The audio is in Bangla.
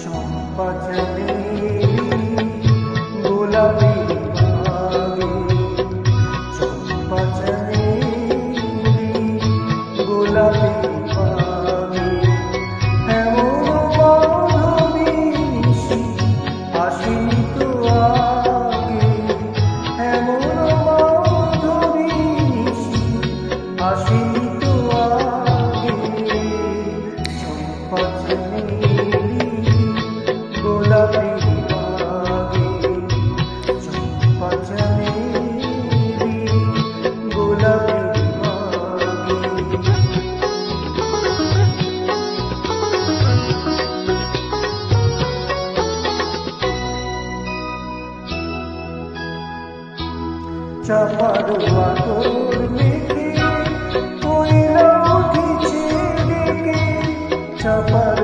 চম্পা চমেলি গোলাপি বাগে, চম্পা চমেলি গোলাপি বাগে, এমন মাধবী নিশি আসেনি তো আগে, এমন মাধবী নিশি আসেনি তো আগে। চম্পা চমেলি গোলাপি বাগে, চম্পা চমেলি গোলাপি বাগে। চাপার আতর মেখে কোয়েলা উঠেছে ডেকে, চাপার